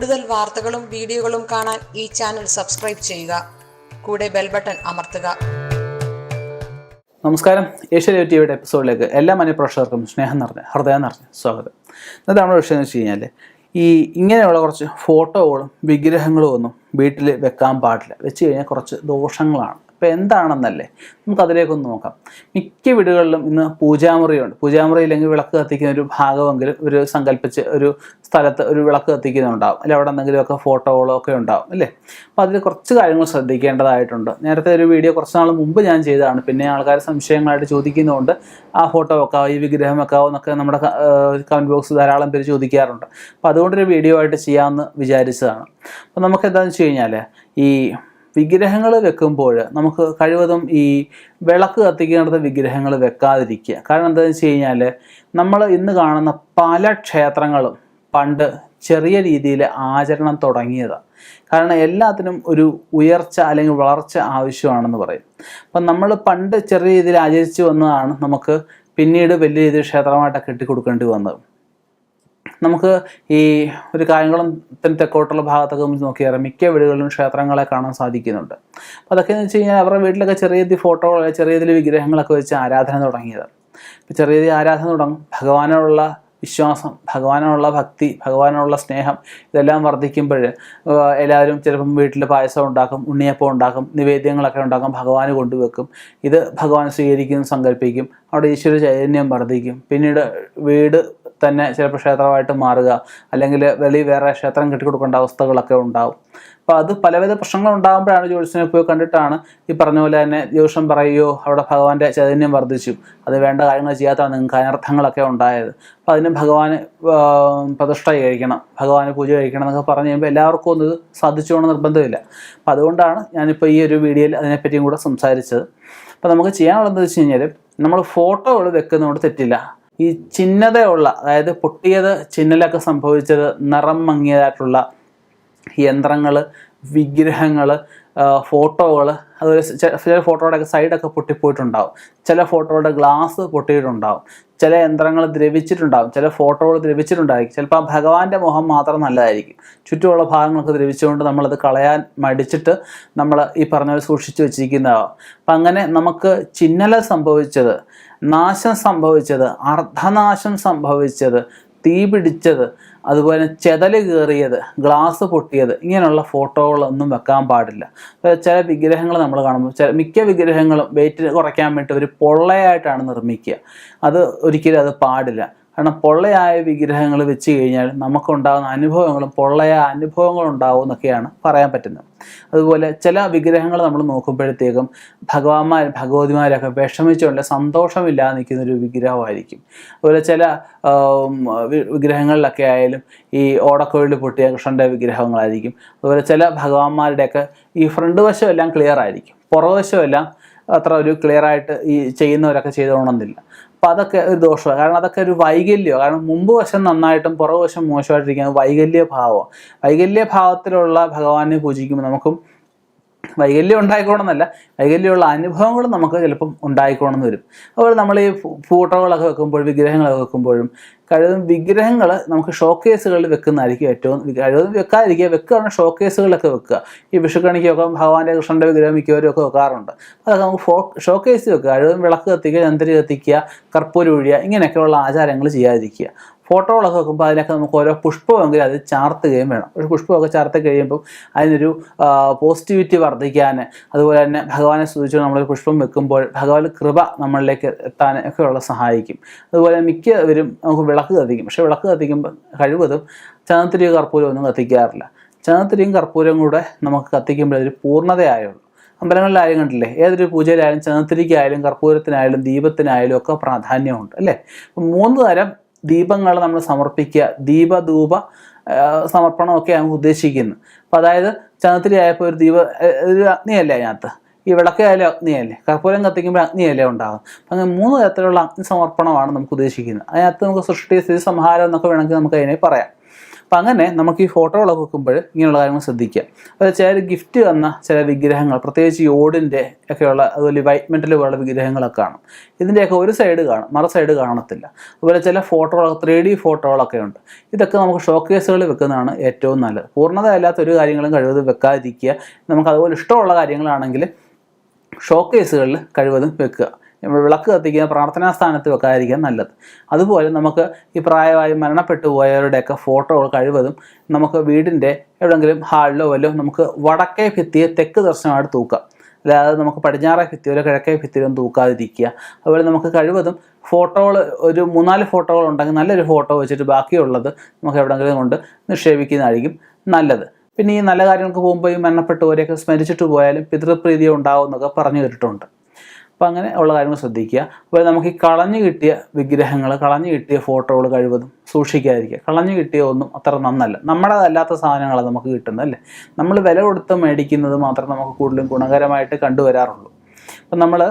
കൂടുതൽ വാർത്തകളും വീഡിയോകളും കാണാൻ ഈ ചാനൽ സബ്സ്ക്രൈബ് ചെയ്യുക. കൂടെ ബെൽ ബട്ടൺ അമർത്തുക. നമസ്കാരം. ഏഷ്യാനെറ്റ് ടിവിയുടെ എപ്പിസോഡിലേക്ക് എല്ലാ മാന്യപ്രേക്ഷകർക്കും ഹൃദയം നിറഞ്ഞ സ്വാഗതം. ഇന്നത്തെ നമ്മുടെ വിഷയം എന്ന് വെച്ച് കഴിഞ്ഞാൽ ഇങ്ങനെയുള്ള കുറച്ച് ഫോട്ടോകളും വിഗ്രഹങ്ങളും ഒന്നും വീട്ടിൽ വെക്കാൻ പാടില്ല. വെച്ച് കഴിഞ്ഞാൽ കുറച്ച് ദോഷങ്ങളാണ്. അപ്പോൾ എന്താണെന്നല്ലേ നമുക്കതിലേക്കൊന്ന് നോക്കാം. മിക്ക വീടുകളിലും ഇന്ന് പൂജാമുറിയുണ്ട്. പൂജാമുറിയില്ലെങ്കിൽ വിളക്ക് കത്തിക്കുന്ന ഒരു ഭാഗമെങ്കിലും ഒരു സങ്കല്പിച്ച് ഒരു സ്ഥലത്ത് ഒരു വിളക്ക് കത്തിക്കുന്നുണ്ടാവും, അല്ലെ അവിടെ എന്തെങ്കിലുമൊക്കെ ഫോട്ടോകളോ ഒക്കെ ഉണ്ടാവും, അല്ലേ? അപ്പോൾ അതിൽ കുറച്ച് കാര്യങ്ങൾ ശ്രദ്ധിക്കേണ്ടതായിട്ടുണ്ട്. നേരത്തെ ഒരു വീഡിയോ കുറച്ച് നാൾ മുമ്പ് ഞാൻ ചെയ്തതാണ്. പിന്നെ ആൾക്കാർ സംശയങ്ങളായിട്ട് ചോദിക്കുന്നതുകൊണ്ട് ആ ഫോട്ടോ വെക്കാവോ, ഈ വിഗ്രഹം വെക്കാവോ എന്നൊക്കെ നമ്മുടെ കമൻറ്റ് ബോക്സ് ധാരാളം പേര് ചോദിക്കാറുണ്ട്. അപ്പോൾ അതുകൊണ്ടൊരു വീഡിയോ ആയിട്ട് ചെയ്യാമെന്ന് വിചാരിച്ചതാണ്. അപ്പോൾ നമുക്ക് എന്താണെന്ന് വെച്ച് കഴിഞ്ഞാൽ ഈ വിഗ്രഹങ്ങൾ വെക്കുമ്പോൾ നമുക്ക് കഴിവതും ഈ വിളക്ക് കത്തിക്കുന്നിടത്ത് വിഗ്രഹങ്ങൾ വെക്കാതിരിക്കുക. കാരണം എന്താണെന്ന് വെച്ച് കഴിഞ്ഞാൽ നമ്മൾ ഇന്ന് കാണുന്ന പല ക്ഷേത്രങ്ങളും പണ്ട് ചെറിയ രീതിയിൽ ആചരണം തുടങ്ങിയതാണ്. കാരണം എല്ലാത്തിനും ഒരു ഉയർച്ച അല്ലെങ്കിൽ വളർച്ച ആവശ്യമാണെന്ന് പറയും. അപ്പം നമ്മൾ പണ്ട് ചെറിയ രീതിയിൽ ആചരിച്ചു വന്നതാണ് നമുക്ക് പിന്നീട് വലിയ രീതിയിൽ ക്ഷേത്രമായിട്ടൊക്കെ കെട്ടിക്കൊടുക്കേണ്ടി വന്നത്. നമുക്ക് ഈ ഒരു കായംകുളത്തിന് തെക്കോട്ടുള്ള ഭാഗത്തൊക്കെ നമുക്ക് നോക്കിയാൽ മിക്ക വീടുകളിലും ക്ഷേത്രങ്ങളെ കാണാൻ സാധിക്കുന്നുണ്ട്. അപ്പോൾ അതൊക്കെയെന്ന് വെച്ച് കഴിഞ്ഞാൽ അവരുടെ വീട്ടിലൊക്കെ ചെറിയ രീതിയിൽ ഫോട്ടോകൾ, ചെറിയ രീതിയിൽ വിഗ്രഹങ്ങളൊക്കെ വെച്ച് ആരാധന തുടങ്ങിയതാണ്. ഇപ്പോൾ ചെറിയ രീതിയിൽ ആരാധന തുടങ്ങും. ഭഗവാനുള്ള വിശ്വാസം, ഭഗവാനുള്ള ഭക്തി, ഭഗവാനുള്ള സ്നേഹം ഇതെല്ലാം വർദ്ധിക്കുമ്പോൾ എല്ലാവരും ചിലപ്പം വീട്ടിൽ പായസം ഉണ്ടാക്കും, ഉണ്ണിയപ്പം ഉണ്ടാക്കും, നിവേദ്യങ്ങളൊക്കെ ഉണ്ടാക്കും, ഭഗവാന് കൊണ്ടുവെക്കും. ഇത് ഭഗവാൻ സ്വീകരിക്കും, സങ്കല്പിക്കും. അവിടെ ഈശ്വര ചൈതന്യം വർദ്ധിക്കും. പിന്നീട് വീട് തന്നെ ചിലപ്പോൾ ക്ഷേത്രമായിട്ട് മാറുക, അല്ലെങ്കിൽ വേറെ ക്ഷേത്രം കെട്ടിക്കൊടുക്കേണ്ട അവസ്ഥകളൊക്കെ ഉണ്ടാവും. അപ്പോൾ അത് പലവിധ പ്രശ്നങ്ങൾ ഉണ്ടാകുമ്പോഴാണ് ജ്യോത്സ്യനെ പോയി കണ്ടിട്ടാണ് ഈ പറഞ്ഞ പോലെ തന്നെ ജ്യോത്സ്യം പറയുകയോ അവിടെ ഭഗവാന്റെ ചൈതന്യം വർദ്ധിച്ചു, അത് വേണ്ട കാര്യങ്ങൾ ചെയ്യാത്തതാണ് നിങ്ങൾക്ക് അനർത്ഥങ്ങളൊക്കെ ഉണ്ടായത്, അപ്പോൾ അതിന് ഭഗവാന് പ്രതിഷ്ഠ കഴിക്കണം, ഭഗവാന് പൂജ കഴിക്കണം എന്നൊക്കെ പറഞ്ഞു കഴിയുമ്പോൾ എല്ലാവർക്കും ഒന്നും ഇത് സാധിച്ചുകൊണ്ട് നിർബന്ധമില്ല. അപ്പോൾ അതുകൊണ്ടാണ് ഞാനിപ്പോൾ ഈ ഒരു വീഡിയോയിൽ അതിനെപ്പറ്റിയും കൂടെ സംസാരിച്ചത്. അപ്പോൾ നമുക്ക് ചെയ്യാനുള്ളതെന്ന് വെച്ച് കഴിഞ്ഞാൽ നമ്മൾ ഫോട്ടോകൾ വെക്കുന്നതുകൊണ്ട് തെറ്റില്ല. ഈ ചിഹ്നതയുള്ള, അതായത് പൊട്ടിയത്, ചിഹ്നലൊക്കെ സംഭവിച്ചത്, നിറം മങ്ങിയതായിട്ടുള്ള യന്ത്രങ്ങൾ, വിഗ്രഹങ്ങൾ, ഫോട്ടോകൾ, അതുപോലെ ചില ഫോട്ടോയുടെയൊക്കെ സൈഡൊക്കെ പൊട്ടിപ്പോയിട്ടുണ്ടാവും, ചില ഫോട്ടോയുടെ ഗ്ലാസ് പൊട്ടിയിട്ടുണ്ടാവും, ചില യന്ത്രങ്ങൾ ദ്രവിച്ചിട്ടുണ്ടാവും, ചില ഫോട്ടോകൾ ദ്രവിച്ചിട്ടുണ്ടായിരിക്കും. ചിലപ്പോൾ ആ ഭഗവാന്റെ മുഖം മാത്രം നല്ലതായിരിക്കും, ചുറ്റുമുള്ള ഭാഗങ്ങളൊക്കെ ദ്രവിച്ചുകൊണ്ട് നമ്മളത് കളയാൻ മടിച്ചിട്ട് നമ്മൾ ഈ പറഞ്ഞ സൂക്ഷിച്ചു വെച്ചിരിക്കുന്നതാവും. അപ്പം അങ്ങനെ നമുക്ക് ചിഹ്നല സംഭവിച്ചത്, നാശം സംഭവിച്ചത്, അർദ്ധനാശം സംഭവിച്ചത്, തീ പിടിച്ചത്, അതുപോലെ ചെതല് കയറിയത്, ഗ്ലാസ് പൊട്ടിയത്, ഇങ്ങനെയുള്ള ഫോട്ടോകളൊന്നും വെക്കാൻ പാടില്ല. ചില വിഗ്രഹങ്ങൾ നമ്മൾ കാണുമ്പോൾ മിക്ക വിഗ്രഹങ്ങളും വെയിറ്റ് കുറയ്ക്കാൻ വേണ്ടി ഒരു പൊള്ളയായിട്ടാണ് നിർമ്മിക്കുക. അത് ഒരിക്കലും അത് പാടില്ല. കാരണം പൊള്ളയായ വിഗ്രഹങ്ങൾ വെച്ച് കഴിഞ്ഞാൽ നമുക്കുണ്ടാകുന്ന അനുഭവങ്ങളും പൊള്ളയായ അനുഭവങ്ങൾ ഉണ്ടാവും എന്നൊക്കെയാണ് പറയാൻ പറ്റുന്നത്. അതുപോലെ ചില വിഗ്രഹങ്ങൾ നമ്മൾ നോക്കുമ്പോഴത്തേക്കും ഭഗവതിമാരൊക്കെ വിഷമിച്ചുകൊണ്ട് സന്തോഷമില്ലാതെ നിൽക്കുന്ന ഒരു വിഗ്രഹമായിരിക്കും. അതുപോലെ ചില വിഗ്രഹങ്ങളിലൊക്കെ ആയാലും ഈ ഓടക്കൊഴിൽ പൊട്ടിയ കൃഷ്ണൻ്റെ വിഗ്രഹങ്ങളായിരിക്കും. അതുപോലെ ചില ഭഗവാന്മാരുടെയൊക്കെ ഈ ഫ്രണ്ട് വശം എല്ലാം ക്ലിയർ ആയിരിക്കും, പുറവശം എല്ലാം അത്ര ഒരു ക്ലിയർ ആയിട്ട് ഈ ചെയ്യുന്നവരൊക്കെ ചെയ്തുകൊള്ളുന്നില്ല. അപ്പോൾ അതൊക്കെ ഒരു ദോഷമാണ്. കാരണം അതൊക്കെ ഒരു വൈകല്യമാണ്. കാരണം മുമ്പ് വശം നന്നായിട്ടും പുറകുവശം മോശമായിട്ടിരിക്കുന്നത് വൈകല്യഭാവം. വൈകല്യഭാവത്തിലുള്ള ഭഗവാനെ പൂജിക്കുമ്പോൾ നമുക്കും വൈകല്യം ഉണ്ടായിക്കോണമെന്നല്ല, വൈകല്യമുള്ള അനുഭവങ്ങൾ നമുക്ക് ചിലപ്പം ഉണ്ടായിക്കോണമെന്ന് വരും. അതുപോലെ നമ്മൾ ഈ ഫോട്ടോകളൊക്കെ വെക്കുമ്പോഴും വിഗ്രഹങ്ങളൊക്കെ വെക്കുമ്പോഴും കഴിവതും വിഗ്രഹങ്ങൾ നമുക്ക് ഷോക്കേസുകളിൽ വെക്കുന്നതായിരിക്കും ഏറ്റവും കഴിവതും വെക്കുകയാണെങ്കിൽ ഷോക്കേസുകളിലൊക്കെ വെക്കുക. ഈ വിഷുക്കണിക്കൊക്കെ ഭഗവാന്റെ കൃഷ്ണൻ്റെ വിഗ്രഹം മിക്കവരും ഒക്കെ വെക്കാറുണ്ട്. അതൊക്കെ നമുക്ക് ഷോക്കേസ് വെക്കുക. കഴിവതും വിളക്ക് കത്തിക്കുക, ചന്ദരി കത്തിക്കുക, കർപ്പൂരം ഒഴിയുക, ഇങ്ങനെയൊക്കെയുള്ള ആചാരങ്ങൾ ചെയ്യാതിരിക്കുക. ഫോട്ടോകളൊക്കെ വെക്കുമ്പോൾ അതിനൊക്കെ നമുക്ക് ഓരോ പുഷ്പമെങ്കിലും അത് ചാർത്തുകയും വേണം. ഒരു പുഷ്പമൊക്കെ ചാർത്തി കഴിയുമ്പോൾ അതിനൊരു പോസിറ്റിവിറ്റി വർദ്ധിക്കാൻ, അതുപോലെ തന്നെ ഭഗവാനെ സ്തുതിച്ച് നമ്മളൊരു പുഷ്പം വെക്കുമ്പോൾ ഭഗവാൻ കൃപ നമ്മളിലേക്ക് എത്താൻ ഒക്കെയുള്ള സഹായിക്കും. അതുപോലെ മിക്കവരും നമുക്ക് വിളക്ക് കത്തിക്കും. പക്ഷേ വിളക്ക് കത്തിക്കുമ്പോൾ കഴിവതും ചന്ദനത്തിരിയും കർപ്പൂരം ഒന്നും കത്തിക്കാറില്ല. ചന്ദനത്തിരിയും കർപ്പൂരം കൂടെ നമുക്ക് കത്തിക്കുമ്പോൾ അതൊരു പൂർണ്ണതയായുള്ളൂ. അമ്പലങ്ങളിലായാലും കണ്ടില്ലേ, ഏതൊരു പൂജയിലായാലും ചന്ദനത്തിരിക്കായാലും കർപ്പൂരത്തിനായാലും ദീപത്തിനായാലും ഒക്കെ പ്രാധാന്യമുണ്ട്, അല്ലേ? അപ്പം 3 തരം ദീപങ്ങൾ നമ്മൾ സമർപ്പിക്കുക. ദീപധൂപ സമർപ്പണമൊക്കെയാണ് ഉദ്ദേശിക്കുന്നത്. അപ്പോൾ അതായത് ചന്ദനത്തിരി ആയപ്പോൾ ഒരു അഗ്നിയല്ലേ അതിനകത്ത്, ഈ വിളക്കായാലും അഗ്നിയല്ലേ, കർപ്പൂരം കത്തിക്കുമ്പോൾ അഗ്നിയല്ലേ ഉണ്ടാകും. അങ്ങനെ 3 തരത്തിലുള്ള അഗ്നി സമർപ്പണമാണ് നമുക്ക് ഉദ്ദേശിക്കുന്നത്. അതിനകത്ത് നമുക്ക് സൃഷ്ടി, സ്ഥിതി, സംഹാരം എന്നൊക്കെ വേണമെങ്കിൽ നമുക്ക് അതിനെ പറയാം. അപ്പം അങ്ങനെ നമുക്ക് ഈ ഫോട്ടോകളൊക്കെ വെക്കുമ്പോൾ ഇങ്ങനെയുള്ള കാര്യങ്ങൾ ശ്രദ്ധിക്കുക. അതായത് ചില ഗിഫ്റ്റ് വന്ന ചില വിഗ്രഹങ്ങൾ, പ്രത്യേകിച്ച് ഈ ഓടിൻ്റെ ഒക്കെയുള്ള അതുപോലെ വൈറ്റ് മെറ്റൽ പോലുള്ള വിഗ്രഹങ്ങളൊക്കെ കാണും. ഇതിൻ്റെയൊക്കെ ഒരു സൈഡ് കാണും, മറു സൈഡ് കാണത്തില്ല. അതുപോലെ ചില ഫോട്ടോകളൊക്കെ 3D ഫോട്ടോകളൊക്കെ ഉണ്ട്. ഇതൊക്കെ നമുക്ക് ഷോക്കേസുകളിൽ വെക്കുന്നതാണ് ഏറ്റവും നല്ലത്. പൂർണ്ണതയല്ലാത്ത ഒരു കാര്യങ്ങളും കഴിവതും വെക്കാതിരിക്കുക. നമുക്ക് അതുപോലെ ഇഷ്ടമുള്ള കാര്യങ്ങളാണെങ്കിൽ ഷോക്കേസുകളിൽ കഴിവതും വെക്കുക. വിളക്ക് കത്തിക്കുന്ന പ്രാർത്ഥനാ സ്ഥാനത്ത് വെക്കാതിരിക്കാൻ നല്ലത്. അതുപോലെ നമുക്ക് ഈ പ്രായമായി മരണപ്പെട്ടു പോയവരുടെയൊക്കെ ഫോട്ടോകൾ കഴിവതും നമുക്ക് വീടിൻ്റെ എവിടെയെങ്കിലും ഹാളിലോ വല്ലതും നമുക്ക് വടക്കേ ഭിത്തിയെ തെക്ക് ദർശനമായിട്ട് തൂക്കാം. അല്ലാതെ നമുക്ക് പടിഞ്ഞാറേ ഭിത്തിയിലോ കിഴക്കേ ഭിത്തിയിലോ തൂക്കാതിരിക്കുക. അതുപോലെ നമുക്ക് കഴിവതും ഫോട്ടോകൾ ഒരു 3-4 ഫോട്ടോകൾ ഉണ്ടെങ്കിൽ നല്ലൊരു ഫോട്ടോ വെച്ചിട്ട് ബാക്കിയുള്ളത് നമുക്ക് എവിടെയെങ്കിലും കൊണ്ട് നിക്ഷേപിക്കുന്നതായിരിക്കും നല്ലത്. പിന്നെ ഈ നല്ല കാര്യങ്ങൾക്ക് പോകുമ്പോൾ ഈ മരണപ്പെട്ടവരെയൊക്കെ സ്മരിച്ചിട്ട് പോയാലും പിതൃപ്രീതി ഉണ്ടാവും എന്നൊക്കെ പറഞ്ഞു കേട്ടിട്ടുണ്ട്. അപ്പോൾ അങ്ങനെ ഉള്ള കാര്യങ്ങൾ ശ്രദ്ധിക്കുക. അപ്പോൾ നമുക്ക് ഈ കളഞ്ഞു കിട്ടിയ വിഗ്രഹങ്ങൾ, കളഞ്ഞു കിട്ടിയ ഫോട്ടോകൾ കഴിവതും സൂക്ഷിക്കാതിരിക്കുക. കളഞ്ഞു കിട്ടിയ ഒന്നും അത്ര നന്നല്ല. നമ്മുടേതല്ലാത്ത സാധനങ്ങളാണ് നമുക്ക് കിട്ടുന്നത് അല്ലേ. നമ്മൾ വില കൊടുത്ത് മേടിക്കുന്നത് മാത്രം നമുക്ക് കൂടുതലും ഗുണകരമായിട്ട് കണ്ടുവരാറുള്ളൂ. അപ്പം നമ്മൾ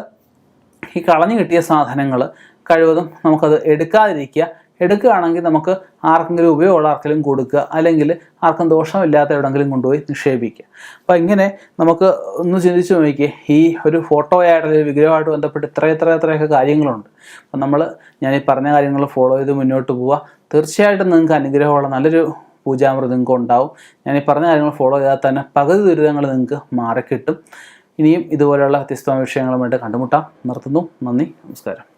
ഈ കളഞ്ഞു കിട്ടിയ സാധനങ്ങൾ കഴിവതും നമുക്കത് എടുക്കാതിരിക്കുക. എടുക്കുകയാണെങ്കിൽ നമുക്ക് ആർക്കെങ്കിലും ഉപയോഗമുള്ള ആർക്കെങ്കിലും കൊടുക്കുക, അല്ലെങ്കിൽ ആർക്കും ദോഷമില്ലാത്ത എവിടെയെങ്കിലും കൊണ്ടുപോയി നിക്ഷേപിക്കുക. അപ്പോൾ ഇങ്ങനെ നമുക്ക് ഒന്ന് ചിന്തിച്ച് നോക്കിയേ, ഈ ഒരു ഫോട്ടോയായിട്ട് അല്ലെങ്കിൽ വിഗ്രഹമായിട്ട് ബന്ധപ്പെട്ട് ഇത്രയൊക്കെ കാര്യങ്ങളുണ്ട്. അപ്പം ഞാൻ ഈ പറഞ്ഞ കാര്യങ്ങൾ ഫോളോ ചെയ്ത് മുന്നോട്ട് പോവുക. തീർച്ചയായിട്ടും നിങ്ങൾക്ക് അനുഗ്രഹമുള്ള നല്ലൊരു പൂജാമൃതം നിങ്ങൾക്ക് ഉണ്ടാവും. ഞാൻ ഈ പറഞ്ഞ കാര്യങ്ങൾ ഫോളോ ചെയ്താൽ തന്നെ പകുതി ദുരിതങ്ങൾ നിങ്ങൾക്ക് മാറിക്കിട്ടും. ഇനിയും ഇതുപോലെയുള്ള വ്യത്യസ്തമായ വിഷയങ്ങളുമായിട്ട് കണ്ടുമുട്ടാം. നിർത്തുന്നു. നന്ദി, നമസ്കാരം.